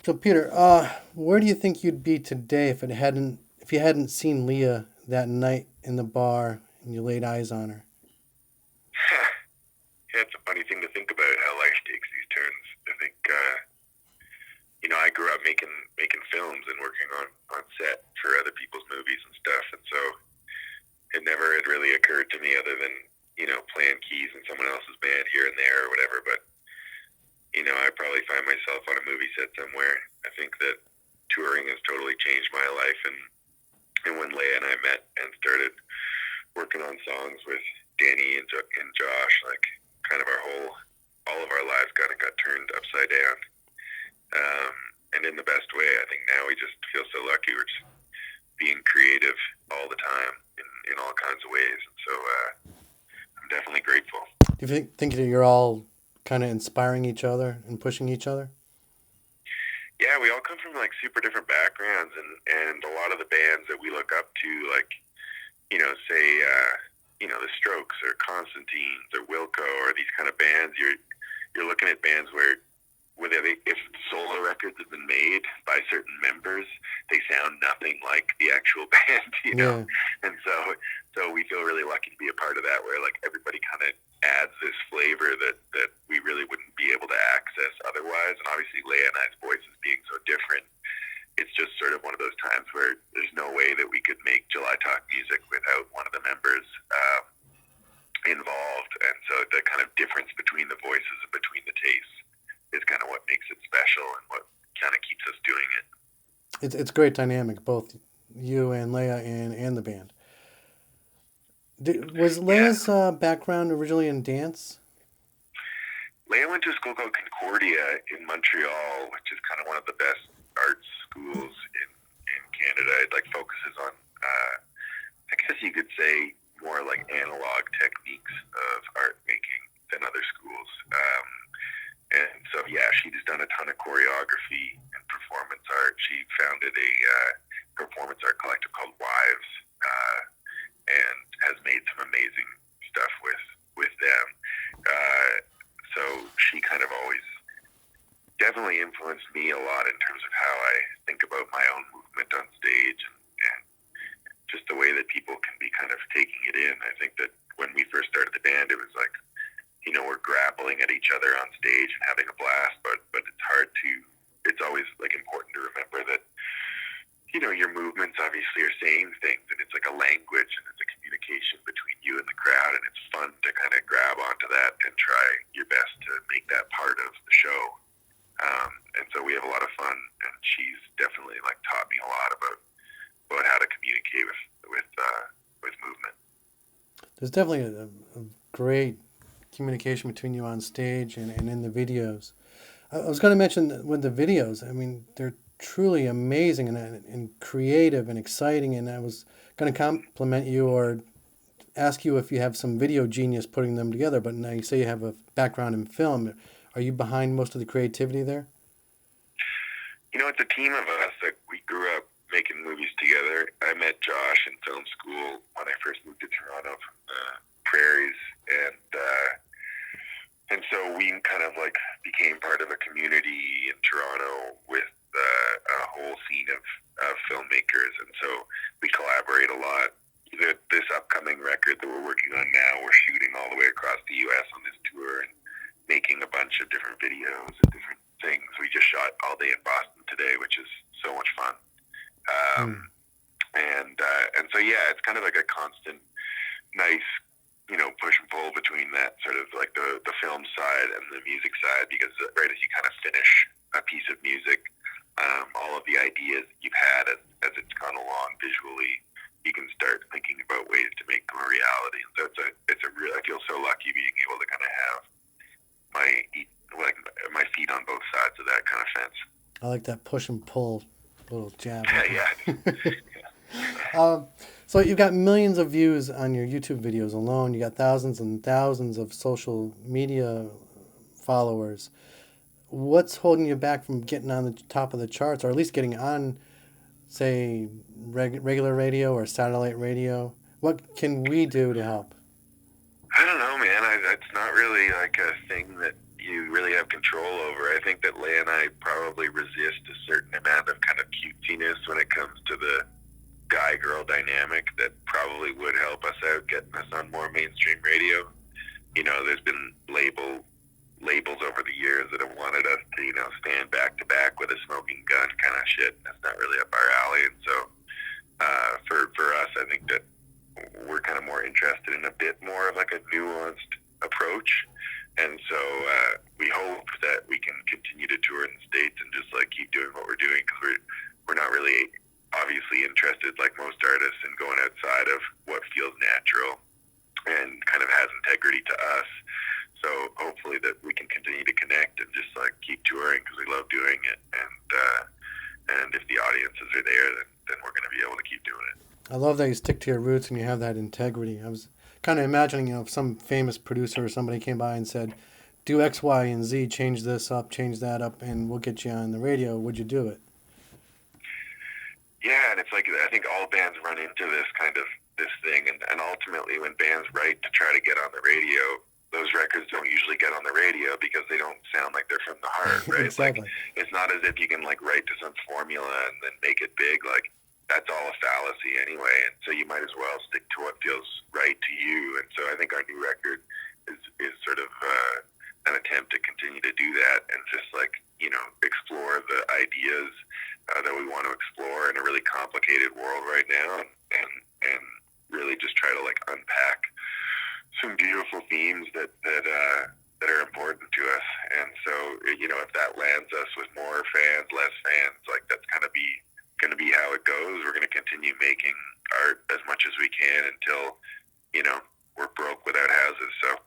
So Peter, where do you think you'd be today if you hadn't seen Leah that night in the bar and you laid eyes on her? Yeah, it's a funny thing to think about how life takes these turns. I think I grew up making films and working on set for other people's movies and stuff, and so it never had really occurred to me other than playing keys in someone else's band here and there or whatever. But I probably find myself on a movie set somewhere. I think that touring has totally changed my life, and when Leia and I met and started working on songs with Danny and Josh, like kind of all of our lives kind of got turned upside down. And in the best way. I think now we just feel so lucky. We're just being creative all the time in all kinds of ways. And so I'm definitely grateful. Do you think that you're all kind of inspiring each other and pushing each other? Yeah, we all come from like super different backgrounds, and a lot of the bands that we look up to, like say the Strokes or Constantines or Wilco or these kind of bands. You're looking at bands where if solo records have been made by certain members, they sound nothing like the actual band. Yeah. And so we feel really lucky to be a part of that, where like everybody kind of adds this flavor that we really wouldn't be able to access otherwise. And obviously Leia and I's voices being so different, it's just sort of one of those times where there's no way that we could make July Talk music without one of the members involved. And so the kind of difference between the voices and between the tastes is kind of what makes it special and what kind of keeps us doing it. It's great dynamic, both you and Leia and the band. Was Yeah. Leia's background originally in dance? Leia went to a school called Concordia in Montreal, which is kind of one of the best arts schools in Canada. It like focuses on, I guess you could say, more like analog techniques of art making than other schools. And so, yeah, she's done a ton of choreography and performance art. She founded a performance art collective called Wives, and has made some amazing stuff with them. So she kind of always definitely influenced me a lot in terms of how I think about my own movement on stage and just the way that people can be kind of taking it in. I think that when we first started the band, it was like, we're grappling at each other on stage and having a blast, but it's always like important to remember that, your movements obviously are saying things, and it's like a language and it's a communication between you and the crowd, and it's fun to kind of grab onto that and try your best to make that part of the show. And so we have a lot of fun, and she's definitely like taught me a lot about how to communicate with movement. There's definitely a great communication between you on stage and in the videos. I was going to mention that with the videos, I mean, they're truly amazing and creative and exciting. And I was going to compliment you or ask you if you have some video genius putting them together. But now you say you have a background in film. Are you behind most of the creativity there? It's a team of us that we grew up making movies together. I met Josh in film school when I first moved to Toronto from the prairies, and so we kind of like became part of a community in Toronto with a whole scene of filmmakers, and so we collaborate a lot. This upcoming record that we're working on now, we're shooting all the way across the U.S. on this tour and making a bunch of different videos and different things. We just shot all day in Boston today, which is so much fun. And so yeah, it's kind of like a constant, nice, push and pull between that sort of like the film side and the music side, because right as you kind of finish a piece of music, all of the ideas you've had as it's gone along visually, you can start thinking about ways to make them a reality. And so it's a real. I feel so lucky being able to kind of have my feet on both sides of that kind of fence. I like that push and pull little jab. Yeah. So you've got millions of views on your YouTube videos alone. You got thousands and thousands of social media followers. What's holding you back from getting on the top of the charts, or at least getting on, say, regular radio or satellite radio? What can we do to help? I don't know, man. It's not really like a thing that you really have control over. I think that Leigh and I probably resist a certain amount of kind of cutesiness when it comes to the guy-girl dynamic that probably would help us out getting us on more mainstream radio. You know, there's been labels over the years that have wanted us to, you know, stand back to back with a smoking gun kind of shit. That's not really up our alley. And so for us, I think that we're kind of more interested in a bit more of like a nuanced approach. And so we hope that we can continue to tour in the States and just like keep doing what we're doing, because we're not really obviously interested, like most artists, in going outside of what feels natural and kind of has integrity to us. So hopefully that we can continue to connect and just like keep touring, because we love doing it. And if the audiences are there, then we're going to be able to keep doing it. I love that you stick to your roots and you have that integrity. I was kind of imagining, you know, if some famous producer or somebody came by and said, do X, Y, and Z, change this up, change that up, and we'll get you on the radio, would you do it? Yeah, and it's like, I think all bands run into this thing, and ultimately when bands write to try to get on the radio, those records don't usually get on the radio because they don't sound like they're from the heart, right? Exactly. Like, it's not as if you can like write to some formula and then make it big. Like, that's all a fallacy anyway, and so you might as well stick to what feels right to you. And so I think our new record is sort of an attempt to continue to do that and just like, you know, explore the ideas that we want to explore in a really complicated world right now, and really just try to like unpack some beautiful themes that are important to us. And so, you know, if that lands us with more fans, less fans, like that's going to be how it goes. We're going to continue making art as much as we can until, you know, we're broke without houses. So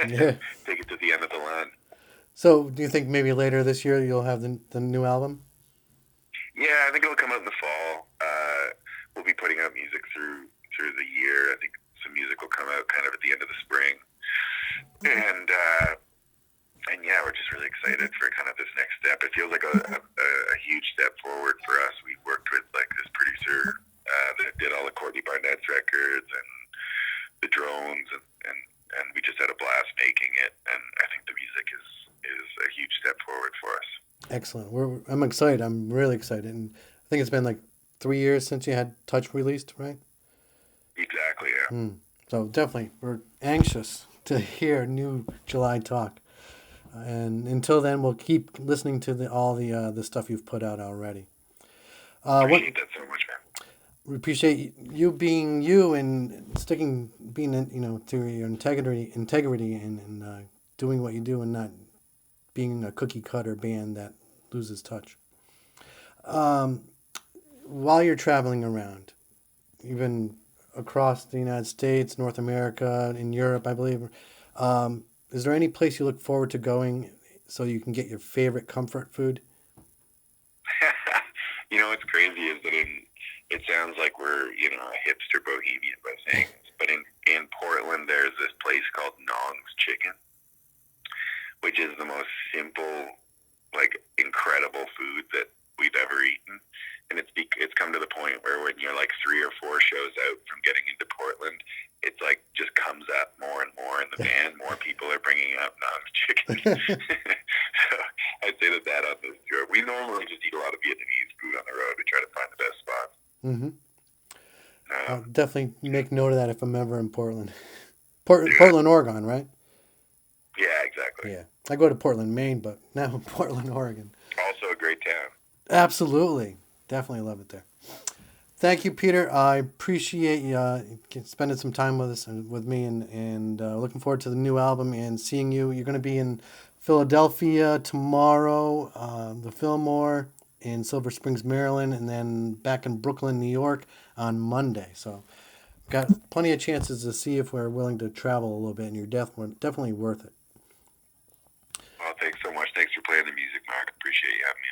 Yeah. take it to the end of the line. So do you think maybe later this year you'll have the new album? Yeah, I think it'll come out in the fall. We'll be putting out music through the year. I think some music will come out kind of at the end of the spring. And yeah, we're just really excited for kind of this next step. It feels like a huge step forward for us. We worked with like this producer that did all the Courtney Barnett's records and the drones, and we just had a blast making it. And I think the music is a huge step forward for us. Excellent. I'm excited. I'm really excited. And I think it's been like 3 years since you had Touch released, right? Exactly, yeah. So definitely, we're anxious to hear new July Talk. And until then, we'll keep listening to all the stuff you've put out already. Appreciate that so much, man. We appreciate you being you and being you know, to your integrity and doing what you do and not being a cookie cutter band that loses touch. While you're traveling around, even across the United States, North America, in Europe, I believe, is there any place you look forward to going so you can get your favorite comfort food? You know, what's crazy is that it sounds like we're, you know, a hipster bohemian by saying this, but in Portland, there's this place called Nong's Chicken, which is the most simple, like, incredible food that we've ever eaten. And it's come to the point where when you're like 3 or 4 shows out from getting into Portland, it's like just comes up more and more in the band. More people are bringing up Nong's Chicken. So I'd say that on this tour. We normally just eat a lot of Vietnamese food on the road. We try to find the best spots. I'll definitely make note of that if I'm ever in Portland. Portland, Oregon, right? Yeah, exactly. Yeah. I go to Portland, Maine, but now in Portland, Oregon. Also a great town. Absolutely. Definitely love it there. Thank you, Peter. I appreciate you spending some time with us and with me, and looking forward to the new album and seeing you. You're going to be in Philadelphia tomorrow, the Fillmore in Silver Springs, Maryland, and then back in Brooklyn, New York on Monday. So got plenty of chances to see if we're willing to travel a little bit, and you're definitely worth it. Well, thanks so much. Thanks for playing the music, Mark. Appreciate you having me